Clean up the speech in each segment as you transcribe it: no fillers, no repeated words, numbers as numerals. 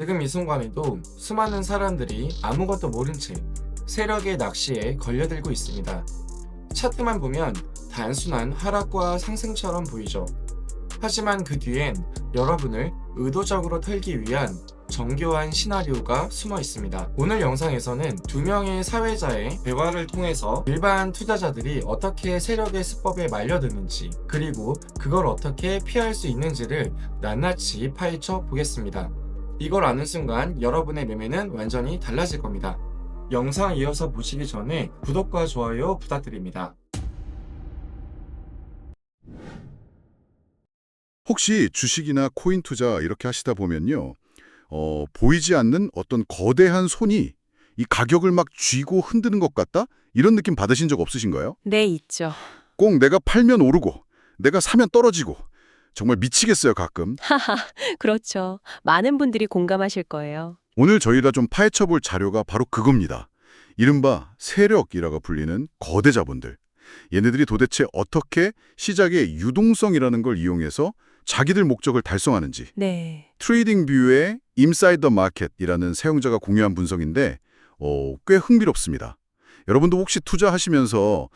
지금 이 순간에도 수많은 사람들이 아무것도 모른 채 세력의 낚시에 걸려들고 있습니다. 차트만 보면 단순한 하락과 상승처럼 보이죠. 하지만 그 뒤엔 여러분을 의도적으로 털기 위한 정교한 시나리오가 숨어 있습니다. 오늘 영상에서는 두 명의 사회자의 대화를 통해서 일반 투자자들이 어떻게 세력의 수법에 말려드는지, 그리고 그걸 어떻게 피할 수 있는지를 낱낱이 파헤쳐 보겠습니다. 이걸 아는 순간 여러분의 매매는 완전히 달라질 겁니다. 영상 이어서 보시기 전에 구독과 좋아요 부탁드립니다. 혹시 주식이나 코인 투자 이렇게 하시다 보면요. 보이지 않는 어떤 거대한 손이 이 가격을 막 쥐고 흔드는 것 같다? 이런 느낌 받으신 적 없으신가요? 네, 있죠. 꼭 내가 팔면 오르고 내가 사면 떨어지고 정말 미치겠어요, 가끔. 하하, 그렇죠. 많은 분들이 공감하실 거예요. 오늘 저희가 좀 파헤쳐볼 자료가 바로 그겁니다. 이른바 세력이라고 불리는 거대 자본들. 얘네들이 도대체 어떻게 시장의 유동성이라는 걸 이용해서 자기들 목적을 달성하는지. 네. 트레이딩 뷰의 Inside the Market이라는 사용자가 공유한 분석인데 꽤 흥미롭습니다. 여러분도 혹시 투자하시면서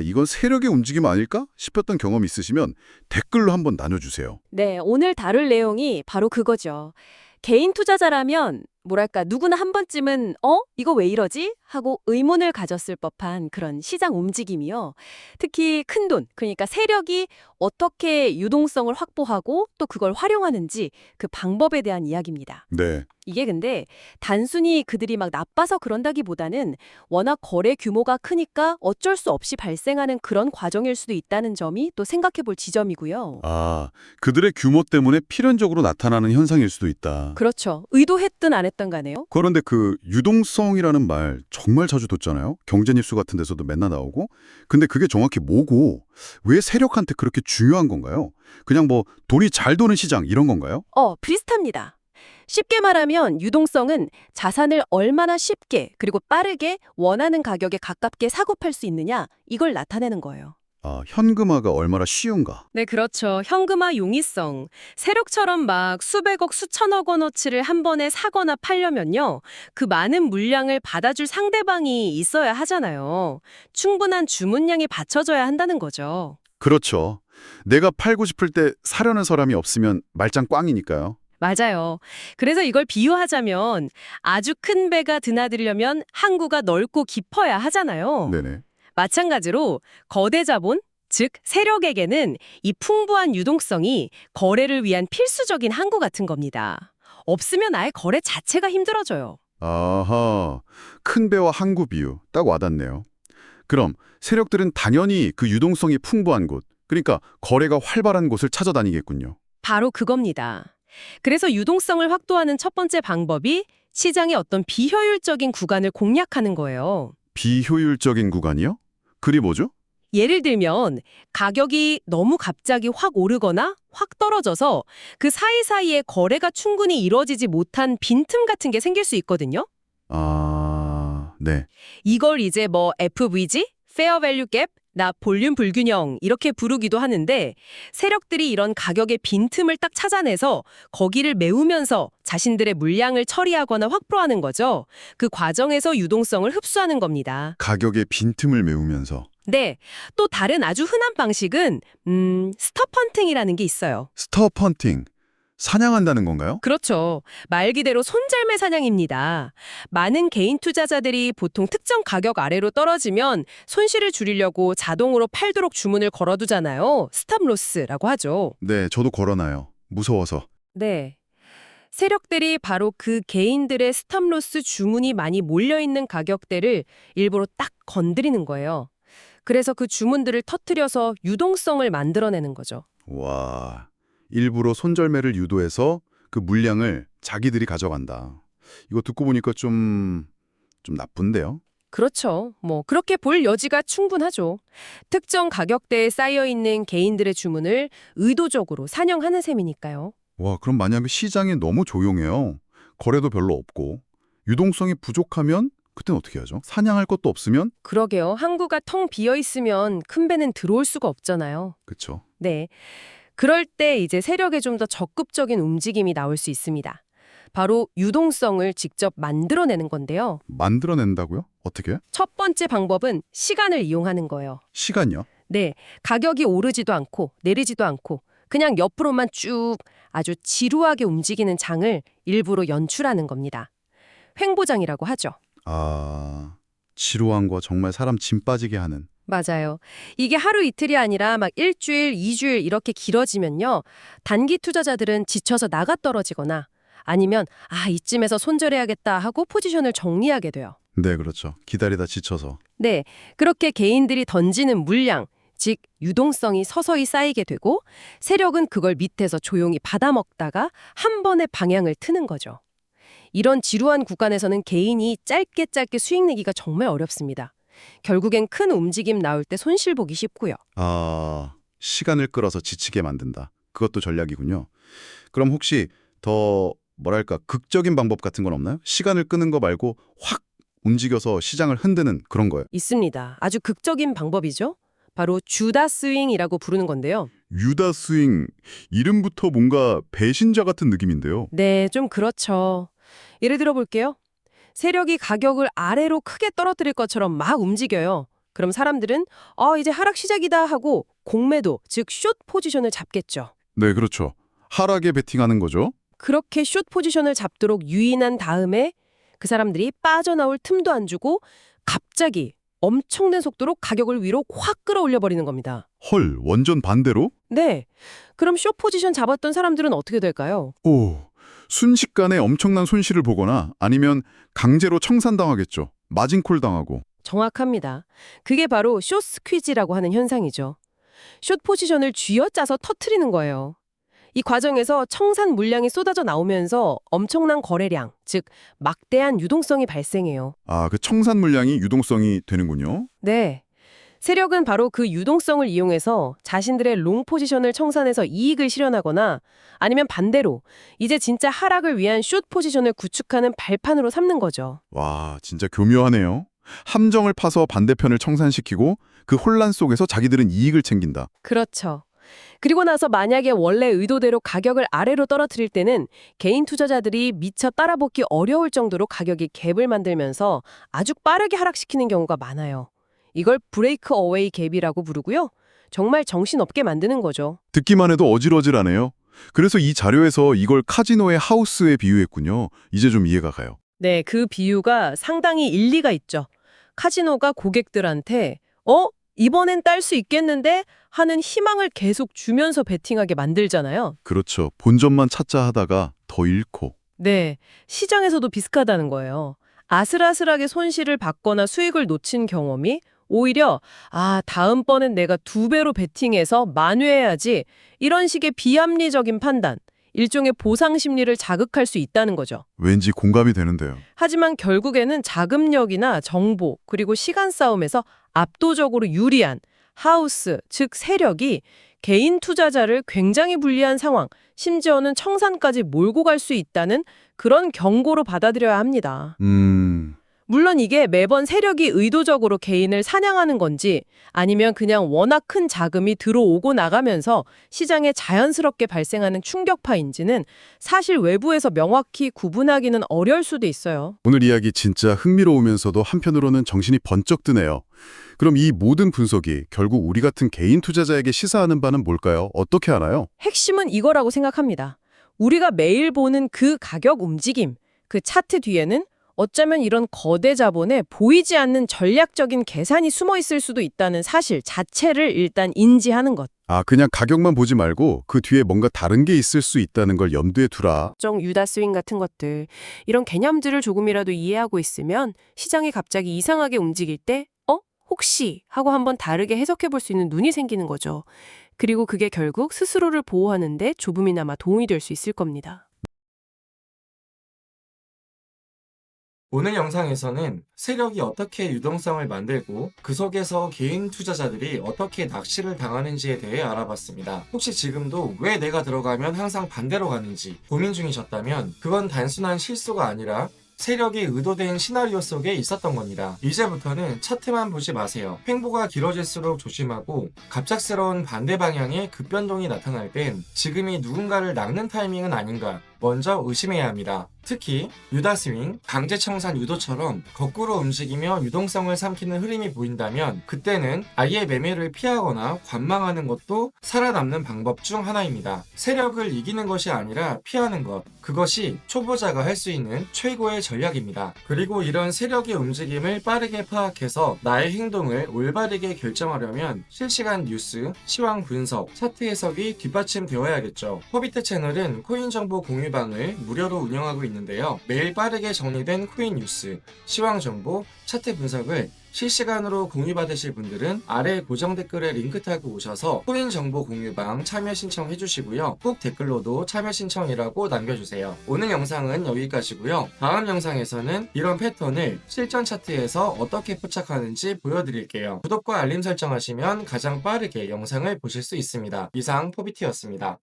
이건 세력의 움직임 아닐까 싶었던 경험 있으시면 댓글로 한번 나눠주세요. 네, 오늘 다룰 내용이 바로 그거죠. 개인 투자자라면 뭐랄까 누구나 한 번쯤은 이거 왜 이러지? 하고 의문을 가졌을 법한 그런 시장 움직임이요. 특히 큰돈, 그러니까 세력이 어떻게 유동성을 확보하고 또 그걸 활용하는지 그 방법에 대한 이야기입니다. 네, 이게 근데 단순히 그들이 막 나빠서 그런다기보다는 워낙 거래 규모가 크니까 어쩔 수 없이 발생하는 그런 과정일 수도 있다는 점이 또 생각해 볼 지점이고요. 그들의 규모 때문에 필연적으로 나타나는 현상일 수도 있다. 그렇죠. 의도했든 안 했든 간에요. 그런데 그 유동성이라는 말 정말 자주 듣잖아요. 경제뉴스 같은 데서도 맨날 나오고. 근데 그게 정확히 뭐고 왜 세력한테 그렇게 중요한 건가요? 그냥 뭐 돈이 잘 도는 시장 이런 건가요? 비슷합니다. 쉽게 말하면 유동성은 자산을 얼마나 쉽게 그리고 빠르게 원하는 가격에 가깝게 사고 팔 수 있느냐 이걸 나타내는 거예요. 현금화가 얼마나 쉬운가. 네, 그렇죠. 현금화 용이성. 세력처럼 막 수백억, 수천억 원어치를 한 번에 사거나 팔려면요. 그 많은 물량을 받아줄 상대방이 있어야 하잖아요. 충분한 주문량이 받쳐져야 한다는 거죠. 그렇죠. 내가 팔고 싶을 때 사려는 사람이 없으면 말짱 꽝이니까요. 맞아요. 그래서 이걸 비유하자면 아주 큰 배가 드나들려면 항구가 넓고 깊어야 하잖아요. 네네. 마찬가지로 거대 자본, 즉 세력에게는 이 풍부한 유동성이 거래를 위한 필수적인 항구 같은 겁니다. 없으면 아예 거래 자체가 힘들어져요. 아하, 큰 배와 항구 비유 딱 와닿네요. 그럼 세력들은 당연히 그 유동성이 풍부한 곳, 그러니까 거래가 활발한 곳을 찾아다니겠군요. 바로 그겁니다. 그래서 유동성을 확보하는 첫 번째 방법이 시장의 어떤 비효율적인 구간을 공략하는 거예요. 비효율적인 구간이요? 그리 뭐죠? 예를 들면 가격이 너무 갑자기 확 오르거나 확 떨어져서 그 사이사이에 거래가 충분히 이루어지지 못한 빈틈 같은 게 생길 수 있거든요. 네. 이걸 이제 뭐 FVG, Fair Value Gap, 나 볼륨 불균형 이렇게 부르기도 하는데 세력들이 이런 가격의 빈틈을 딱 찾아내서 거기를 메우면서 자신들의 물량을 처리하거나 확보하는 거죠. 그 과정에서 유동성을 흡수하는 겁니다. 가격의 빈틈을 메우면서. 네, 또 다른 아주 흔한 방식은 스톱헌팅이라는 게 있어요. 스톱 헌팅. 사냥한다는 건가요? 그렇죠. 말 그대로 손절매 사냥입니다. 많은 개인 투자자들이 보통 특정 가격 아래로 떨어지면 손실을 줄이려고 자동으로 팔도록 주문을 걸어두잖아요. 스탑로스라고 하죠. 네, 저도 걸어놔요. 무서워서. 네. 세력들이 바로 그 개인들의 스탑로스 주문이 많이 몰려있는 가격대를 일부러 딱 건드리는 거예요. 그래서 그 주문들을 터뜨려서 유동성을 만들어내는 거죠. 와, 일부러 손절매를 유도해서 그 물량을 자기들이 가져간다. 이거 듣고 보니까 좀 나쁜데요? 그렇죠. 그렇게 볼 여지가 충분하죠. 특정 가격대에 쌓여있는 개인들의 주문을 의도적으로 산영하는 셈이니까요. 와, 그럼 만약에 시장이 너무 조용해요. 거래도 별로 없고 유동성이 부족하면 그땐 어떻게 하죠? 사냥할 것도 없으면? 그러게요. 항구가 텅 비어있으면 큰 배는 들어올 수가 없잖아요. 그쵸. 네. 그럴 때 이제 세력의 좀 더 적극적인 움직임이 나올 수 있습니다. 바로 유동성을 직접 만들어내는 건데요. 만들어낸다고요? 어떻게? 첫 번째 방법은 시간을 이용하는 거예요. 시간이요? 네, 가격이 오르지도 않고 내리지도 않고 그냥 옆으로만 쭉 아주 지루하게 움직이는 장을 일부러 연출하는 겁니다. 횡보장이라고 하죠. 아, 지루한 거 정말 사람 짐 빠지게 하는. 맞아요. 이게 하루 이틀이 아니라 막 일주일, 2주일 이렇게 길어지면요. 단기 투자자들은 지쳐서 나가 떨어지거나 아니면 이쯤에서 손절해야겠다 하고 포지션을 정리하게 돼요. 네, 그렇죠. 기다리다 지쳐서. 네, 그렇게 개인들이 던지는 물량, 즉 유동성이 서서히 쌓이게 되고 세력은 그걸 밑에서 조용히 받아먹다가 한 번에 방향을 트는 거죠. 이런 지루한 구간에서는 개인이 짧게 수익 내기가 정말 어렵습니다. 결국엔 큰 움직임 나올 때 손실 보기 쉽고요. 아, 시간을 끌어서 지치게 만든다. 그것도 전략이군요. 그럼 혹시 더 뭐랄까 극적인 방법 같은 건 없나요? 시간을 끄는 거 말고 확 움직여서 시장을 흔드는 그런 거예요. 있습니다. 아주 극적인 방법이죠. 바로 주다 스윙이라고 부르는 건데요. 유다 스윙, 이름부터 뭔가 배신자 같은 느낌인데요. 네, 좀 그렇죠. 예를 들어 볼게요. 세력이 가격을 아래로 크게 떨어뜨릴 것처럼 막 움직여요. 그럼 사람들은 이제 하락 시작이다 하고 공매도, 즉 숏 포지션을 잡겠죠. 네, 그렇죠. 하락에 베팅하는 거죠. 그렇게 숏 포지션을 잡도록 유인한 다음에 그 사람들이 빠져나올 틈도 안 주고 갑자기 엄청난 속도로 가격을 위로 확 끌어올려 버리는 겁니다. 헐, 완전 반대로? 네. 그럼 숏 포지션 잡았던 사람들은 어떻게 될까요? 오, 순식간에 엄청난 손실을 보거나 아니면 강제로 청산당하겠죠. 마진콜 당하고. 정확합니다. 그게 바로 숏 스퀴즈라고 하는 현상이죠. 숏 포지션을 쥐어짜서 터트리는 거예요. 이 과정에서 청산 물량이 쏟아져 나오면서 엄청난 거래량, 즉 막대한 유동성이 발생해요. 아, 그 청산 물량이 유동성이 되는군요. 네. 세력은 바로 그 유동성을 이용해서 자신들의 롱 포지션을 청산해서 이익을 실현하거나 아니면 반대로 이제 진짜 하락을 위한 숏 포지션을 구축하는 발판으로 삼는 거죠. 와, 진짜 교묘하네요. 함정을 파서 반대편을 청산시키고 그 혼란 속에서 자기들은 이익을 챙긴다. 그렇죠. 그리고 나서 만약에 원래 의도대로 가격을 아래로 떨어뜨릴 때는 개인 투자자들이 미처 따라붙기 어려울 정도로 가격이 갭을 만들면서 아주 빠르게 하락시키는 경우가 많아요. 이걸 브레이크 어웨이 갭이라고 부르고요. 정말 정신없게 만드는 거죠. 듣기만 해도 어질어질하네요. 그래서 이 자료에서 이걸 카지노의 하우스에 비유했군요. 이제 좀 이해가 가요. 네, 그 비유가 상당히 일리가 있죠. 카지노가 고객들한테 이번엔 딸 수 있겠는데 하는 희망을 계속 주면서 베팅하게 만들잖아요. 그렇죠. 본전만 찾자 하다가 더 잃고. 네, 시장에서도 비슷하다는 거예요. 아슬아슬하게 손실을 받거나 수익을 놓친 경험이 오히려 다음번엔 내가 2배로 베팅해서 만회해야지 이런 식의 비합리적인 판단, 일종의 보상 심리를 자극할 수 있다는 거죠. 왠지 공감이 되는데요. 하지만 결국에는 자금력이나 정보 그리고 시간 싸움에서 압도적으로 유리한 하우스, 즉 세력이 개인 투자자를 굉장히 불리한 상황, 심지어는 청산까지 몰고 갈 수 있다는 그런 경고로 받아들여야 합니다. 물론 이게 매번 세력이 의도적으로 개인을 사냥하는 건지 아니면 그냥 워낙 큰 자금이 들어오고 나가면서 시장에 자연스럽게 발생하는 충격파인지는 사실 외부에서 명확히 구분하기는 어려울 수도 있어요. 오늘 이야기 진짜 흥미로우면서도 한편으로는 정신이 번쩍 드네요. 그럼 이 모든 분석이 결국 우리 같은 개인 투자자에게 시사하는 바는 뭘까요? 어떻게 하나요? 핵심은 이거라고 생각합니다. 우리가 매일 보는 그 가격 움직임, 그 차트 뒤에는 어쩌면 이런 거대 자본에 보이지 않는 전략적인 계산이 숨어 있을 수도 있다는 사실 자체를 일단 인지하는 것. 아, 그냥 가격만 보지 말고 그 뒤에 뭔가 다른 게 있을 수 있다는 걸 염두에 두라. 유다 스윙 같은 것들, 이런 개념들을 조금이라도 이해하고 있으면 시장이 갑자기 이상하게 움직일 때 혹시 하고 한번 다르게 해석해 볼 수 있는 눈이 생기는 거죠. 그리고 그게 결국 스스로를 보호하는 데 조금이나마 도움이 될 수 있을 겁니다. 오늘 영상에서는 세력이 어떻게 유동성을 만들고 그 속에서 개인 투자자들이 어떻게 낚시를 당하는지에 대해 알아봤습니다. 혹시 지금도 왜 내가 들어가면 항상 반대로 가는지 고민 중이셨다면 그건 단순한 실수가 아니라 세력이 의도된 시나리오 속에 있었던 겁니다. 이제부터는 차트만 보지 마세요. 횡보가 길어질수록 조심하고 갑작스러운 반대 방향의 급변동이 나타날 땐 지금이 누군가를 낚는 타이밍은 아닌가 먼저 의심해야 합니다. 특히 유다스윙, 강제청산 유도처럼 거꾸로 움직이며 유동성을 삼키는 흐름이 보인다면 그때는 아예 매매를 피하거나 관망하는 것도 살아남는 방법 중 하나입니다. 세력을 이기는 것이 아니라 피하는 것, 그것이 초보자가 할 수 있는 최고의 전략입니다. 그리고 이런 세력의 움직임을 빠르게 파악해서 나의 행동을 올바르게 결정하려면 실시간 뉴스, 시황 분석, 차트 해석이 뒷받침되어야겠죠. 허비트 채널은 코인 정보 공유방을 무료로 운영하고 있는데요. 매일 빠르게 정리된 코인 뉴스, 시황 정보, 차트 분석을 실시간으로 공유받으실 분들은 아래 고정 댓글에 링크 타고 오셔서 코인 정보 공유방 참여 신청해 주시고요. 꼭 댓글로도 참여 신청이라고 남겨주세요. 오늘 영상은 여기까지고요. 다음 영상에서는 이런 패턴을 실전 차트에서 어떻게 포착하는지 보여드릴게요. 구독과 알림 설정하시면 가장 빠르게 영상을 보실 수 있습니다. 이상 포비티였습니다.